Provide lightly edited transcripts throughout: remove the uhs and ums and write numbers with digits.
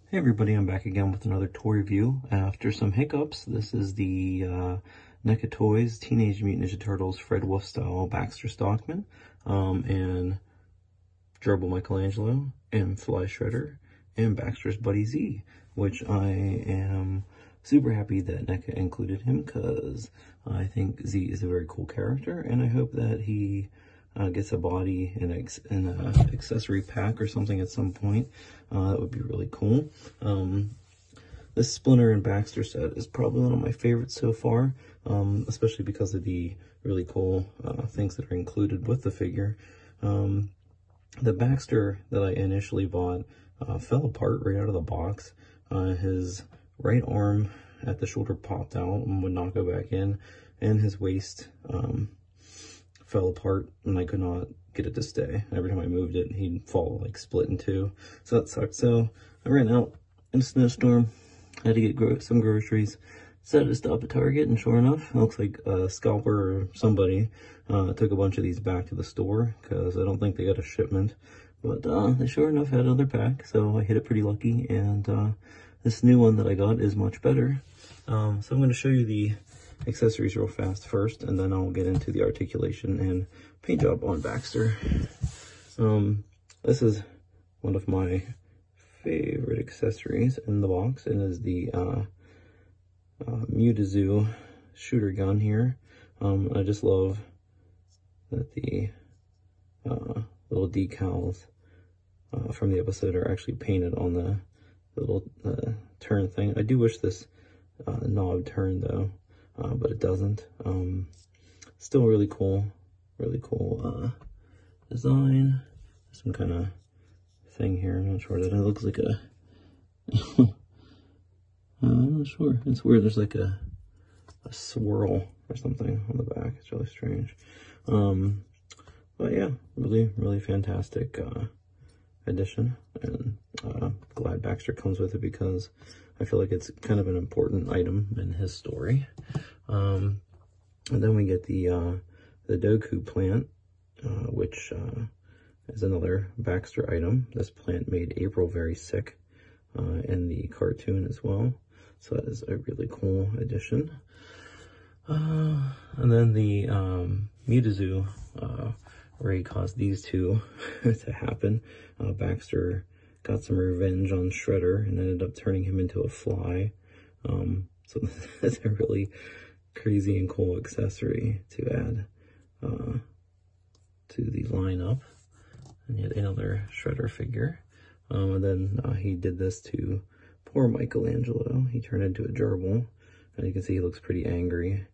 Hey everybody, I'm back again with another toy review. After some hiccups, this is the NECA Toys Teenage Mutant Ninja Turtles Fred Wolf style Baxter Stockman, and Gerbil Michelangelo, and Fly Shredder, and Baxter's Buddy Z, which I am super happy that NECA included him because I think Z is a very cool character, and I hope that he gets a body in an accessory pack or something at some point. That would be really cool. This Splinter and Baxter set is probably one of my favorites so far, especially because of the really cool things that are included with the figure. The Baxter that I initially bought fell apart right out of the box. His right arm at the shoulder popped out and would not go back in, and his waist fell apart and I could not get it to stay. Every time I moved it, he'd fall, like, split in two. So that sucked. So I ran out in a snowstorm, had to get some groceries, decided to stop at Target, and sure enough, it looks like a scalper or somebody took a bunch of these back to the store because I don't think they got a shipment. But they sure enough had another pack, so I hit it pretty lucky, and this new one that I got is much better. So I'm going to show you the accessories real fast first, and then I'll get into the articulation and paint job on Baxter. This is one of my favorite accessories in the box, and is the Mutated shooter gun here. I just love that the little decals from the episode are actually painted on the little turn thing. I do wish this knob turned though, but it doesn't. Still really cool design. Some kind of thing here. I'm not sure that it looks like a I'm not sure. It's weird. There's like a swirl or something on the back. It's really strange. But yeah, really fantastic addition, and glad Baxter comes with it because I feel like it's kind of an important item in his story. And then we get the Doku plant, which is another Baxter item. This plant made April very sick in the cartoon as well, so that is a really cool addition. And then the Mutated Ray caused these two to happen. Baxter got some revenge on Shredder and ended up turning him into a fly. So that's a really crazy and cool accessory to add to the lineup. And yet another Shredder figure. And then he did this to poor Michelangelo. He turned into a gerbil, and you can see he looks pretty angry.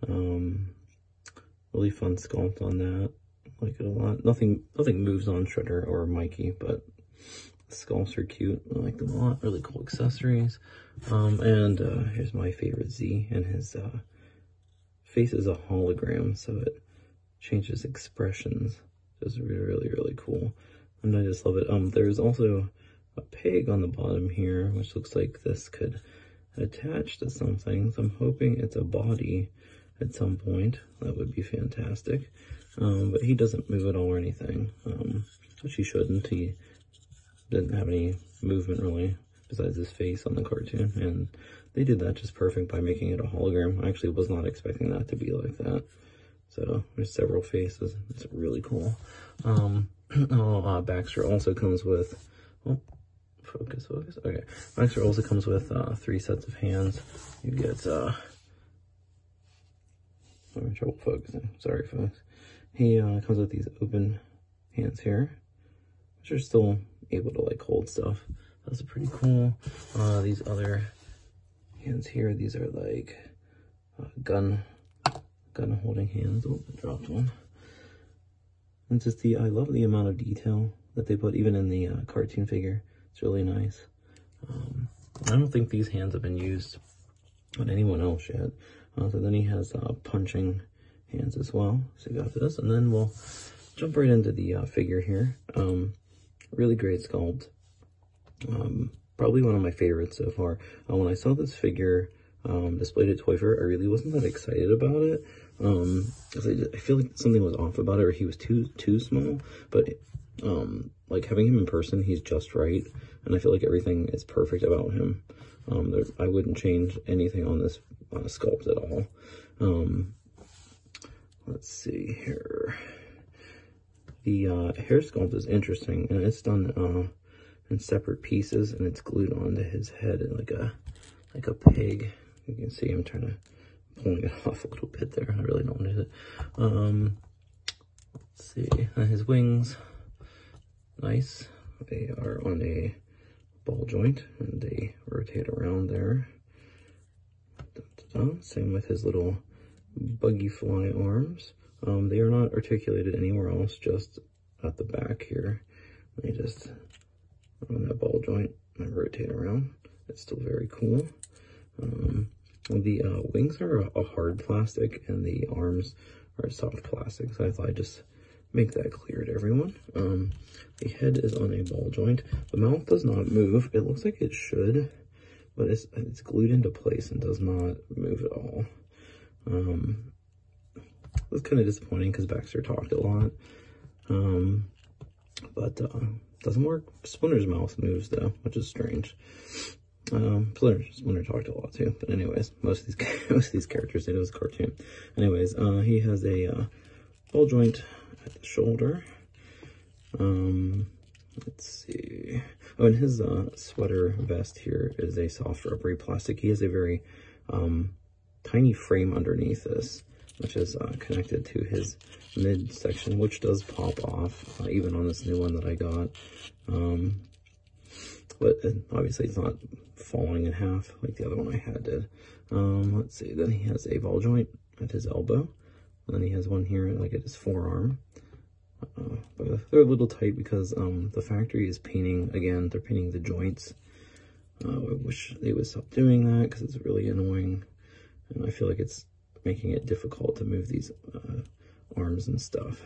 Really fun sculpt on that. Like it a lot. Nothing moves on Shredder or Mikey, but the sculpts are cute. I like them a lot. Really cool accessories. And here's my favorite Z, and his face is a hologram, so it changes expressions. It's really cool, and I just love it. There's also a pig on the bottom here, which looks like this could attach to something. So I'm hoping it's a body at some point. That would be fantastic. But he doesn't move at all or anything, which he shouldn't. He didn't have any movement really besides his face on the cartoon, and they did that just perfect by making it a hologram. I actually was not expecting that to be like that. So there's several faces. It's really cool. Baxter also comes with, oh, focus. Okay. Baxter also comes with 3 sets of hands. You get, I'm having trouble focusing. Sorry, folks. He comes with these open hands here, which are still able to like hold stuff. That's pretty cool. These other hands here, these are like gun holding hands. Oh, I dropped one. And just I love the amount of detail that they put even in the cartoon figure. It's really nice. I don't think these hands have been used on anyone else yet. So then he has punching hands as well. So you got this, and then we'll jump right into the figure here. Really great sculpt. Probably one of my favorites so far. When I saw this figure displayed at Toy Fair, I really wasn't that excited about it. I feel like something was off about it, or he was too small. But like having him in person, he's just right, and I feel like everything is perfect about him. I wouldn't change anything on this sculpt at all. Let's see here. The hair sculpt is interesting, and it's done in separate pieces, and it's glued onto his head like a pig. You can see I'm trying to pulling it off a little bit there. I really don't want it. Let's see, his wings, nice. They are on a ball joint, and they rotate around there. Same with his little buggy fly arms. They are not articulated anywhere else, just at the back here. They just on that ball joint and rotate around. It's still very cool. The wings are a hard plastic, and the arms are soft plastic, so I thought I'd just make that clear to everyone. The head is on a ball joint. The mouth does not move. It looks like it should, but it's glued into place and does not move at all. It's kind of disappointing because Baxter talked a lot, but doesn't work. Splinter's mouth moves though, which is strange. Splinter talked a lot too, but anyways, most of these characters, they know it's a cartoon. Anyways, he has a ball joint at the shoulder. Let's see. Oh, and his sweater vest here is a soft rubbery plastic. He has a very tiny frame underneath this, which is connected to his midsection, which does pop off, even on this new one that I got. But obviously it's not falling in half like the other one I had did. Let's see, then he has a ball joint at his elbow, and then he has one here like at his forearm. But they're a little tight because the factory is painting, again, they're painting the joints. I wish they would stop doing that because it's really annoying, and I feel like it's making it difficult to move these arms and stuff.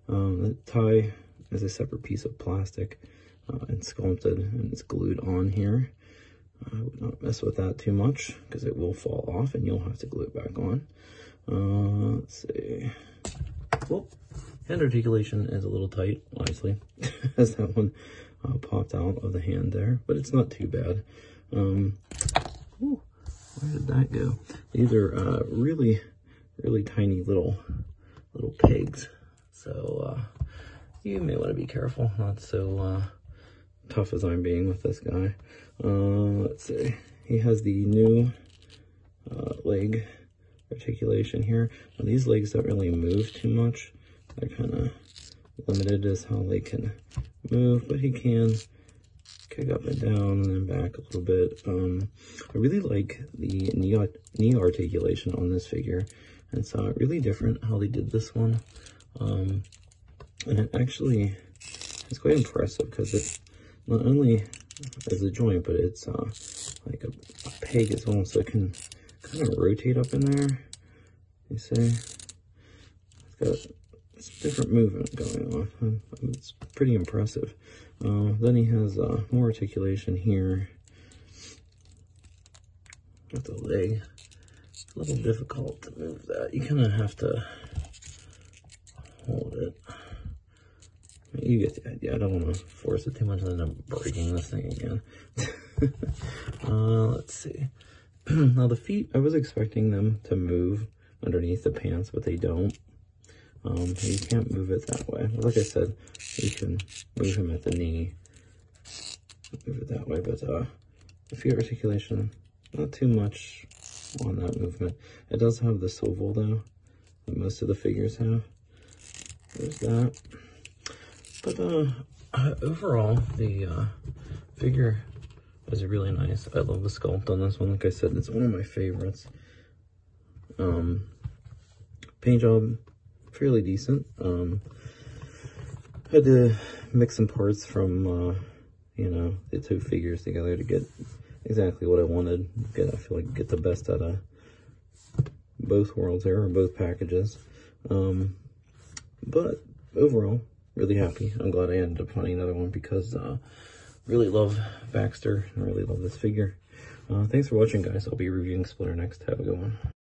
The tie is a separate piece of plastic and sculpted, and it's glued on here. I would not mess with that too much because it will fall off and you'll have to glue it back on. Let's see. Well, hand articulation is a little tight, obviously, as that one popped out of the hand there, but it's not too bad. Ooh, where did that go? These are really, really tiny little pigs, so you may want to be careful, not so tough as I'm being with this guy. Let's see. He has the new leg articulation here. Now, these legs don't really move too much. They're kind of limited as how they can move, but he can kick up and down and then back a little bit. I really like the knee articulation on this figure. It's really different how they did this one. And it actually is quite impressive because it not only is a joint, but it's like a peg as well, so it can kind of rotate up in there. You see? It's got different movement going on. It's pretty impressive. Then he has more articulation here with the leg. It's a little difficult to move that. You kind of have to hold it. You get the idea. I don't want to force it too much and end up breaking this thing again. Let's see. Now the feet, I was expecting them to move underneath the pants, but they don't. You can't move it that way. Like I said, you can move him at the knee, move it that way, but the feet articulation, not too much on that movement. It does have the swivel though, that most of the figures have. There's that. But overall, the figure is really nice. I love the sculpt on this one. Like I said, it's one of my favorites. Paint job, fairly decent. Had to mix some parts from, you know, the two figures together to get exactly what I wanted. I feel like get the best out of both worlds there, or both packages. But overall, really happy. I'm glad I ended up finding another one because really love Baxter and really love this figure. Thanks for watching, guys. I'll be reviewing Splinter next. Have a good one.